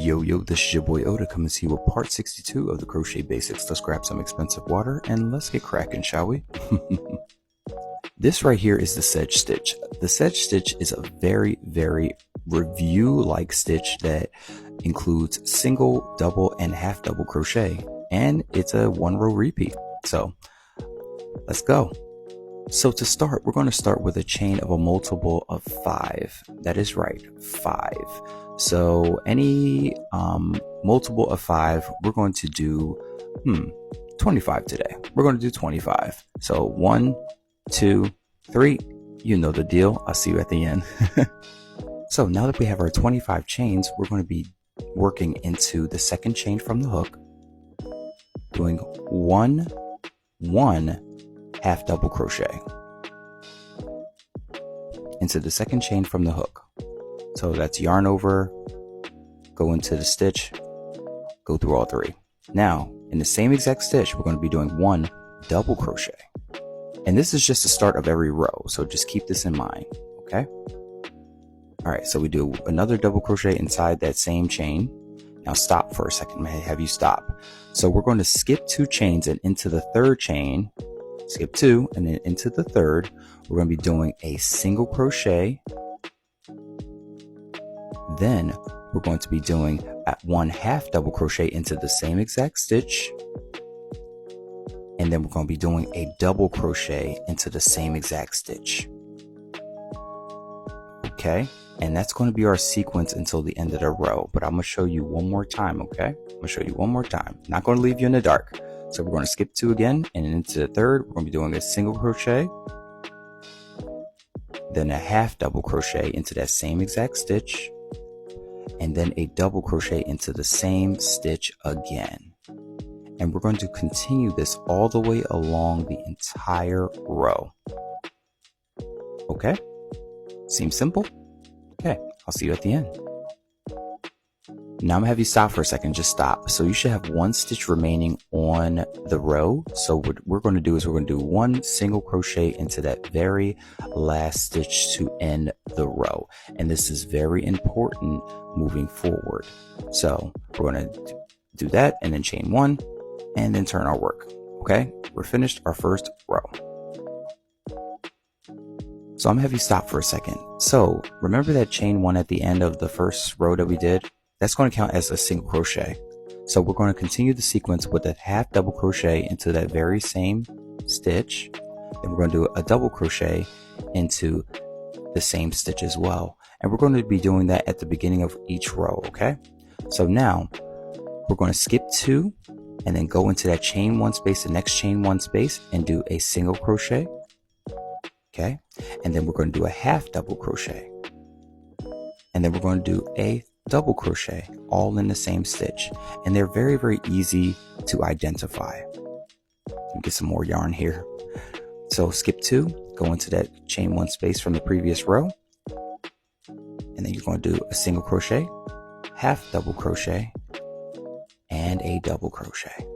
Yo, this is your boy Oda coming to you with part 62 of the crochet basics. Let's grab some expensive water and let's get cracking, shall we? This right here is the sedge stitch. The sedge stitch is a very review-like stitch that includes single, double, and half double crochet, and it's a 1-row repeat. So let's go. So to start, we're going to start with a chain of a multiple of 5. That is right, 5. So any multiple of 5, we're going to do 25 today. We're going to do 25. So 1, 2, 3. You know the deal. I'll see you at the end. So now that we have our 25 chains, we're going to be working into the second chain from the hook, doing 1 half double crochet into the second chain from the hook. So that's yarn over, go into the stitch, go through all 3. Now in the same exact stitch, we're going to be doing 1 double crochet, and this is just the start of every row, so just keep this in mind. Okay, all right, so we do another double crochet inside that same chain. Now stop for a second. May I have you stop? So we're going to skip 2 chains and into the third chain, skip 2 and then into the third. We're going to be doing a single crochet. Then we're going to be doing 1 half double crochet into the same exact stitch. And then we're going to be doing a double crochet into the same exact stitch. Okay, and that's going to be our sequence until the end of the row, but I'm going to show you one more time. Okay, I'm going to show you one more time. Not going to leave you in the dark. So we're going to skip 2 again, and into the third, we're going to be doing a single crochet, then a half double crochet into that same exact stitch, and then a double crochet into the same stitch again. And we're going to continue this all the way along the entire row. Okay, seems simple. Okay, I'll see you at the end. Now I'm gonna have you stop for a second. Just stop. So you should have 1 stitch remaining on the row. So what we're going to do is we're going to do 1 single crochet into that very last stitch to end the row. And this is very important moving forward. So we're going to do that and then chain 1 and then turn our work. Okay, we're finished our first row. So I'm gonna have you stop for a second. So remember that chain 1 at the end of the first row that we did? That's going to count as a single crochet. So we're going to continue the sequence with a half double crochet into that very same stitch. Then we're going to do a double crochet into the same stitch as well. And we're going to be doing that at the beginning of each row, okay? So now we're going to skip 2 and then go into that chain 1 space, the next chain 1 space, and do a single crochet. Okay, and then we're going to do a half double crochet, and then we're going to do a double crochet all in the same stitch, and they're very easy to identify. Let me get some more yarn here. So skip 2, go into that chain 1 space from the previous row, and then you're going to do a single crochet, half double crochet, and a double crochet.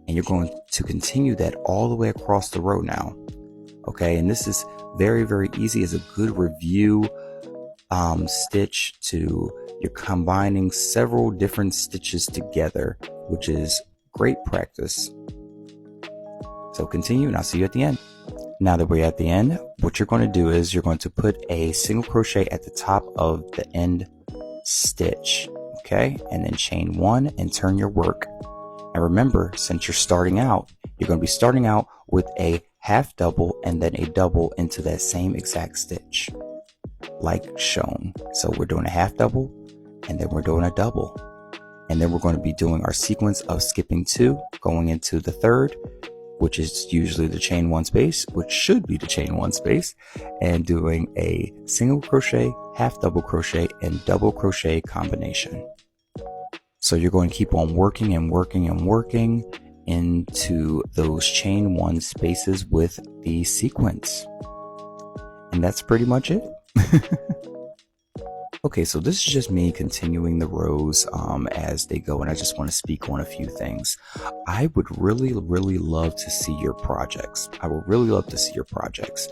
And you're going to continue that all the way across the row now. Okay, and this is very easy. It's a good review stitch to, you're combining several different stitches together, which is great practice. So continue and I'll see you at the end. Now that we're at the end, what you're going to do is you're going to put a single crochet at the top of the end stitch. Okay, and then chain 1 and turn your work. And remember, since you're starting out, you're going to be starting out with a half double and then a double into that same exact stitch, like shown. So we're doing a half double and then we're doing a double. And then we're going to be doing our sequence of skipping 2, going into the third, which is usually the chain 1 space, which should be the chain 1 space, and doing a single crochet, half double crochet, and double crochet combination. So you're going to keep on working and working into those chain 1 spaces with the sequence. And that's pretty much it. Okay, so this is just me continuing the rows as they go, and I just want to speak on a few things. I would really love to see your projects. I would really love to see your projects.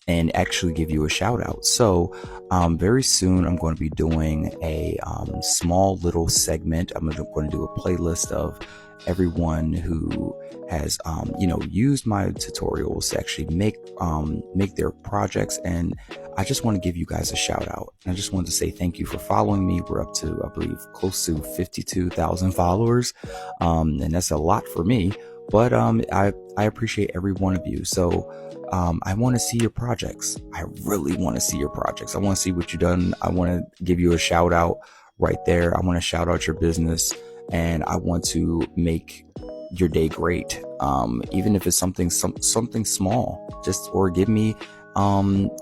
and actually give you a shout out. So very soon I'm going to be doing a small little segment. I'm going to do a playlist of everyone who has used my tutorials to actually make their projects, and I just want to give you guys a shout out. And I just wanted to say thank you for following me. We're up to, I believe, close to 52,000 followers, and that's a lot for me, but I appreciate every one of you. So I want to see your projects. I really want to see your projects. I want to see what you've done. I want to give you a shout out right there. I want to shout out your business, and I want to make your day great. Even if it's something small, or give me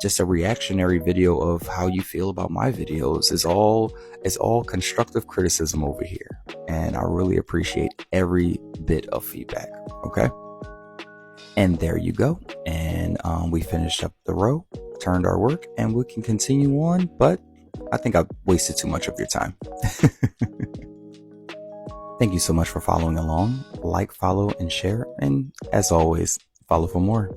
just a reactionary video of how you feel about my videos. It's all constructive criticism over here, and I really appreciate every bit of feedback. Okay. And there you go. And we finished up the row, turned our work, and we can continue on, but I think I've wasted too much of your time. Thank you so much for following along. Like, follow, and share. And as always, follow for more.